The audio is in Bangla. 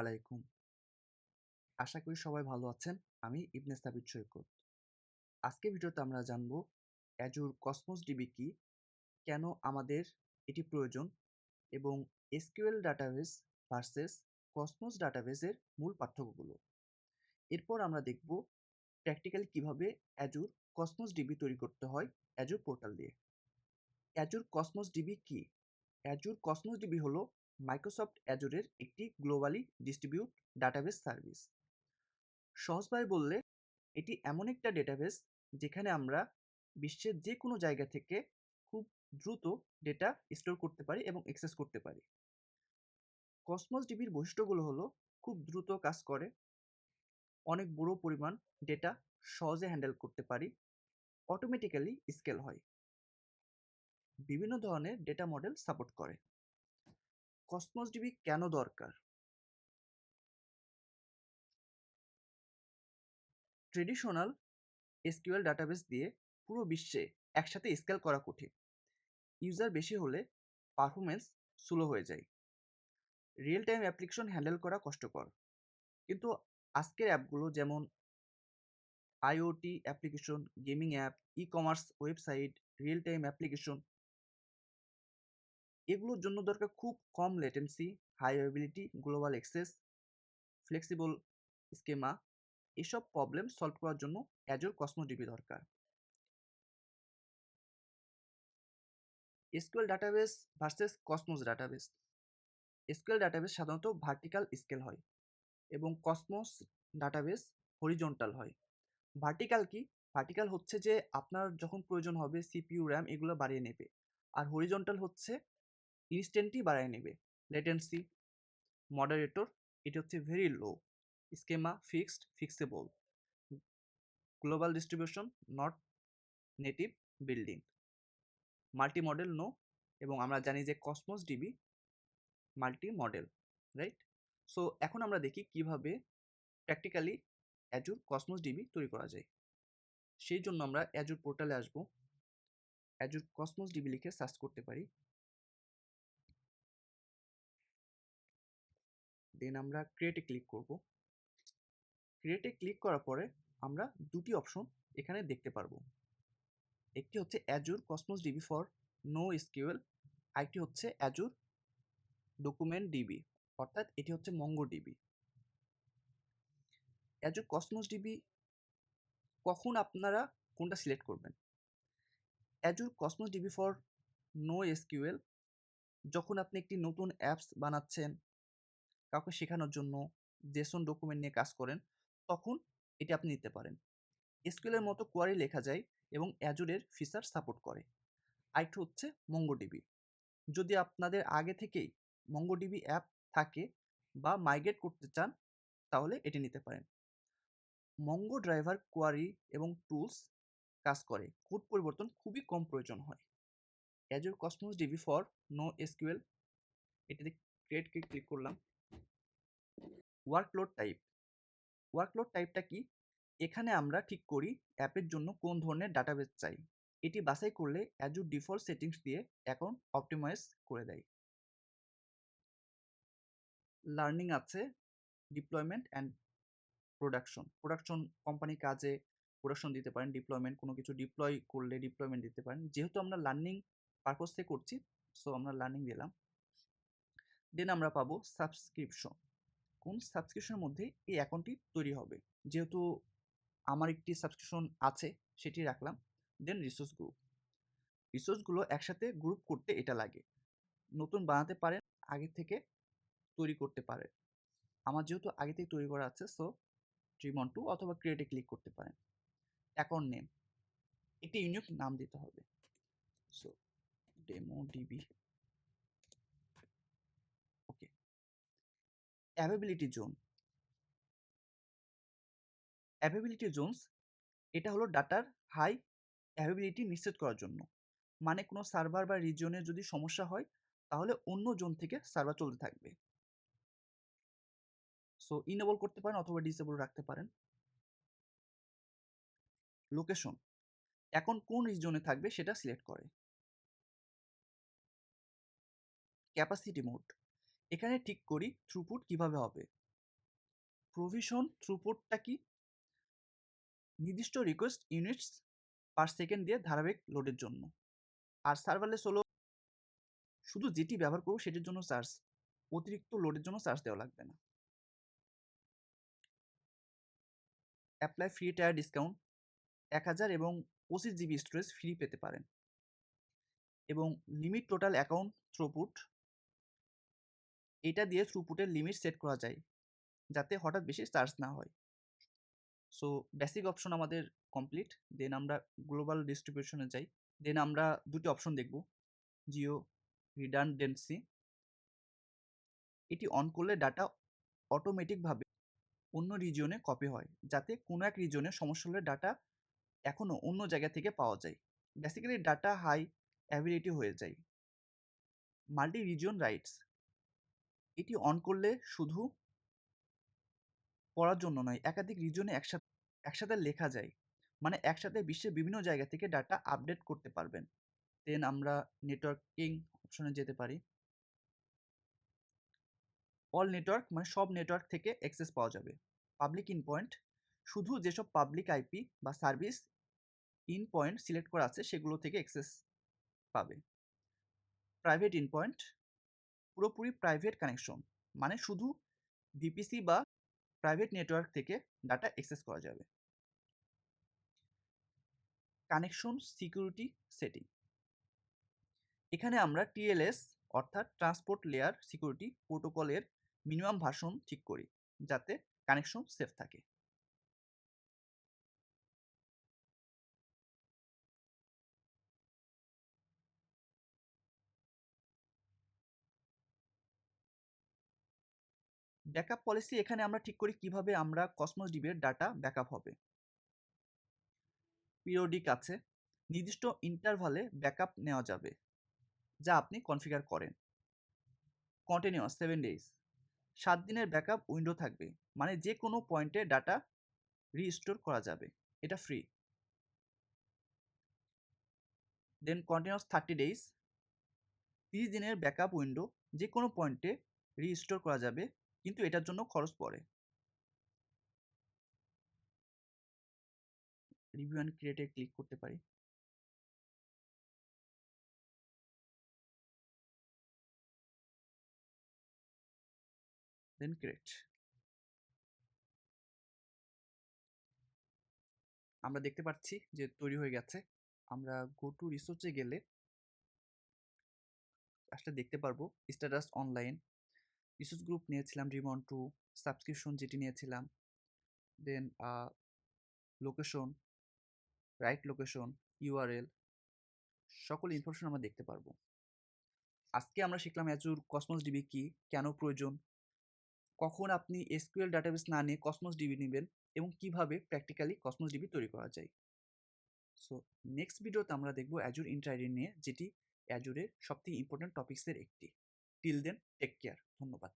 আলাইকুম। আশা করি সবাই ভালো আছেন। আমি ইবনে সাবিত সৈকত। আজকের ভিডিওতে আমরা জানব অ্যাজুর কসমোস ডিবি কি, কেন আমাদের এটি প্রয়োজন এবং এসকিউএল ডাটাবেস ভার্সেস কসমোস ডাটাবেসের মূল পার্থক্যগুলো। এরপর আমরা দেখব প্র্যাকটিক্যালি কিভাবে অ্যাজুর কসমোস ডিবি তৈরি করতে হয় অ্যাজুর পোর্টাল দিয়ে। অ্যাজুর কসমোস ডিবি কি? অ্যাজুর কসমোস ডিবি হলো মাইক্রোসফট অ্যাজুরের একটি গ্লোবালি ডিস্ট্রিবিউট ডাটাবেস সার্ভিস। সহজভাবে বললে এটি এমন একটা ডেটাবেস যেখানে আমরা বিশ্বের যে কোনো জায়গা থেকে খুব দ্রুত ডেটা স্টোর করতে পারি এবং অ্যাক্সেস করতে পারি। কসমোস ডিবির বৈশিষ্ট্যগুলো হলো খুব দ্রুত কাজ করে, অনেক বড় পরিমাণ ডেটা সহজে হ্যান্ডেল করতে পারি, অটোমেটিক্যালি স্কেল হয়, বিভিন্ন ধরনের ডেটা মডেল সাপোর্ট করে। কসমোস ডিবি কেন দরকার? ট্রেডিশনাল এসকিউএল ডাটাবেস দিয়ে পুরো বিশ্বে একসাথে স্কেল করা কঠিন। ইউজার বেশি হলে পারফরমেন্স স্লো হয়ে যায়, রিয়েল টাইম অ্যাপ্লিকেশন হ্যান্ডেল করা কষ্টকর। কিন্তু আজকের অ্যাপগুলো যেমন IoT application, gaming app, e commerce website, real time application, এগুলোর জন্য দরকার খুব কম latency, high ability, global access, flexible schema. এসব প্রবলেম সলভ করার জন্য অ্যাজুর কসমোস ডিবি দরকার। SQL database versus Cosmos database. SQL database সাধারণত ভার্টিক্যাল স্কেল হয় এবং কসমোস ডাটাবেস হরিজন্টাল হয়। ভার্টিক্যাল কি? ভার্টিক্যাল হচ্ছে যে আপনার যখন প্রয়োজন হবে সিপিইউ, র্যাম এগুলো বাড়িয়ে নেবে। আর হরিজন্টাল হচ্ছে ইনস্ট্যান্টই বাড়িয়ে নেবে। লেটেন্সি, মডারেটর, এটা হচ্ছে very low. Schema fixed, fixable. Global distribution, not native building. Multi model no, এবং আমরা জানি যে Cosmos DB multi model, right? So এখন আমরা দেখি কিভাবে প্র্যাকটিক্যালি অ্যাজুর কসমোস ডিবি তৈরি করা যায়। সেই জন্য আমরা অ্যাজুর পোর্টালে আসবো, অ্যাজুর কসমোস ডিবি লিখে সার্চ করতে পারি। দেন আমরা ক্রিয়েটে ক্লিক করব। ক্রিয়েটে ক্লিক করার পরে আমরা দুটি অপশন এখানে দেখতে পারবো। একটি হচ্ছে Azure Cosmos DB for no SQL, আরেকটি হচ্ছে অ্যাজুর ডকুমেন্ট ডিবি, অর্থাৎ এটি হচ্ছে Mongo DB. Azure Cosmos DB কখন আপনারা কোনটা সিলেক্ট করবেন? Azure Cosmos DB for no SQL যখন আপনি একটি নতুন অ্যাপস বানাচ্ছেন, কাউকে শেখানোর জন্য, জেসন ডকুমেন্ট নিয়ে কাজ করেন, তখন এটি আপনি নিতে পারেন। এসকিউএল এর মতো কোয়ারি লেখা যায় এবং অ্যাজুরের ফিচার সাপোর্ট করে। আরেকটি হচ্ছে মঙ্গোডিবি। যদি আপনাদের আগে থেকেই মঙ্গোডিবি অ্যাপ থাকে বা মাইগ্রেট করতে চান, তাহলে এটি নিতে পারেন। মঙ্গো ড্রাইভার কোয়ারি এবং টুলস কাজ করে, কোড পরিবর্তন খুবই কম প্রয়োজন হয়। Azure Cosmos DB for no SQL, এটিতে ক্রিয়েট ক্লিক করলাম। Workload type. ওয়ার্কলোড টাইপটা কি? এখানে আমরা ঠিক করি অ্যাপের জন্য কোন ধরনের ডাটাবেস চাই। এটি বাছাই করলে অ্যাজুর ডিফল্ট সেটিংস দিয়ে অ্যাকাউন্ট অপটিমাইজ করে দেয়। লার্নিং আছে, deployment and production. Production company কাজে প্রোডাকশন দিতে পারেন, ডিপ্লয়মেন্ট কোনো কিছু ডিপ্লয় করলে ডিপ্লয়মেন্ট দিতে পারেন। যেহেতু আমরা লার্নিং পারপোজ থেকে করছি, সো আমরা লার্নিং দিলাম। দেন আমরা পাবো সাবস্ক্রিপশন। কোন সাবস্ক্রিপশনের মধ্যে এই অ্যাকাউন্টটি তৈরি হবে। যেহেতু আমার একটি সাবস্ক্রিপশন আছে, সেটি রাখলাম। দেন রিসোর্স গ্রুপ। রিসোর্সগুলো একসাথে গ্রুপ করতে এটা লাগে। নতুন বানাতে পারেন, আগে থেকে তৈরি করতে পারেন। আমার যেহেতু আগে থেকে তৈরি করা আছে, সো ট্রিমন টু অথবা ক্রিয়েটে ক্লিক করতে পারেন। অ্যাকাউন্ট নেম, একটি ইউনিক নাম দিতে হবে। So demo DB. Okay. Availability zone. Availability zones এটা হলো ডাটার হাই অ্যাভেবিলিটি নিশ্চিত করার জন্য। মানে কোনো সার্ভার বা রিজিয়নে যদি সমস্যা হয়, তাহলে অন্য জোন থেকে সার্ভার চলতে থাকবে। সো ইনেবল করতে পারেন অথবা ডিসেবল রাখতে পারেন। লোকেশন, এখন কোন রিজনে থাকবে সেটা সিলেক্ট করে। ক্যাপাসিটি মোড, এখানে ঠিক করি থ্রুপুট কিভাবে হবে। প্রভিশন থ্রুপুটটা কি? নির্দিষ্ট রিকোয়েস্ট ইউনিটস পার সেকেন্ড দিয়ে ধারাবাহিক লোডের জন্য। আর সার্ভারলেস হলো শুধু যেটি ব্যবহার করবো সেটির জন্য চার্জ, অতিরিক্ত লোডের জন্য চার্জ দেওয়া লাগবে না। অ্যাপ্লাই ফ্রি টায়ার ডিসকাউন্ট 1000 এবং 25 জিবি স্টোরেজ ফ্রি পেতে পারেন। এবং লিমিট টোটাল অ্যাকাউন্ট থ্রুপুট, এটা দিয়ে থ্রুপুটের লিমিট সেট করা যায় যাতে হঠাৎ বেশি চার্জ না হয়। সো বেসিক অপশন আমাদের কমপ্লিট। দেন আমরা গ্লোবাল ডিস্ট্রিবিউশনে যাই। দেন আমরা দুটি অপশন দেখব, জিও রিডান্ডেন্সি। এটি অন করলে ডাটা অটোমেটিকভাবে অন্য রিজিয়নে কপি হয়, যাতে কোনো এক রিজিয়নে সমস্যা হলে ডাটা এখনও অন্য জায়গা থেকে পাওয়া যায়। বেসিক্যালি ডাটা হাই অ্যাবিলিটি হয়ে যায়। মাল্টি রিজিয়ন রাইটস, এটি অন করলে শুধু পড়ার জন্য নয়, একাধিক রিজিয়নে একসাথে লেখা যায়, মানে একসাথে বিশ্বের বিভিন্ন জায়গা থেকে ডাটা আপডেট করতে পারবেন। দেন আমরা নেটওয়ার্কিং অপশনে যেতে পারি। অল নেটওয়ার্ক মানে সব নেটওয়ার্ক থেকে অ্যাক্সেস পাওয়া যাবে। পাবলিক ইন পয়েন্ট, শুধু যেসব পাবলিক আইপি বা সার্ভিস ইন পয়েন্ট সিলেক্ট করা আছে সেগুলো থেকে অ্যাক্সেস পাবে। প্রাইভেট ইন পয়েন্ট, পুরোপুরি প্রাইভেট কানেকশন, মানে শুধু ভিপিসি বা প্রাইভেট নেটওয়ার্ক থেকে ডাটা অ্যাক্সেস করা যাবে। কানেকশন সিকিউরিটি সেটিং, এখানে আমরা টিএলএস অর্থাৎ ট্রান্সপোর্ট লেয়ার সিকিউরিটি প্রোটোকলের মিনিমাম ভার্সন ঠিক করি যাতে কানেকশন সেফ থাকে। ব্যাকআপ পলিসি, এখানে আমরা ঠিক করি কিভাবে আমরা কসমোস ডিবির ডাটা ব্যাকআপ হবে। পিরিয়ডিক আছে, নির্দিষ্ট ইন্টারভালে ব্যাকআপ নেওয়া যাবে যা আপনি কনফিগার করেন। কন্টিনিউয়াস 7 ডেজ, 7 দিনের ব্যাকআপ উইন্ডো থাকবে, মানে যে কোনো পয়েন্টে ডাটা রিস্টোর করা যাবে, এটা ফ্রি। দেন কন্টিনিউয়াস 30 ডেজ, 30 দিনের ব্যাকআপ উইন্ডো, যে কোনো পয়েন্টে রিস্টোর করা যাবে, কিন্তু এটার জন্য খরচ পড়ে। রিভিউ অ্যান্ড ক্রিয়েটে ক্লিক করতে পারি। দেন ক্রিয়েট। আমরা দেখতে পাচ্ছি যে তৈরি হয়ে গেছে। আমরা গো টু রিসোর্সে গেলে আসলে দেখতে পারবো স্ট্যাটাস অনলাইন, রিসোর্স গ্রুপ নিয়েছিলাম রিমন টু, সাবস্ক্রিপশন যেটি নিয়েছিলাম, দেন লোকেশন, রাইট লোকেশন, ইউআরএল, সকল ইনফরমেশন আমরা দেখতে পারবো। আজকে আমরা শিখলাম অ্যাজুর কসমোস ডিবি কি, কেন প্রয়োজন, কখন আপনি এসকিউএল ডাটাবেস না নিয়ে কসমোস ডিবি নেবেন, এবং কিভাবে প্র্যাকটিক্যালি কসমোস ডিবি তৈরি করা যায়। সো নেক্সট ভিডিওতে আমরা দেখবো অ্যাজুর ইন্ট্রাইডি নিয়ে, যেটি অ্যাজুরের সবথেকে ইম্পর্টেন্ট টপিক্সের একটি। টিল দেন টেক কেয়ার, ধন্যবাদ।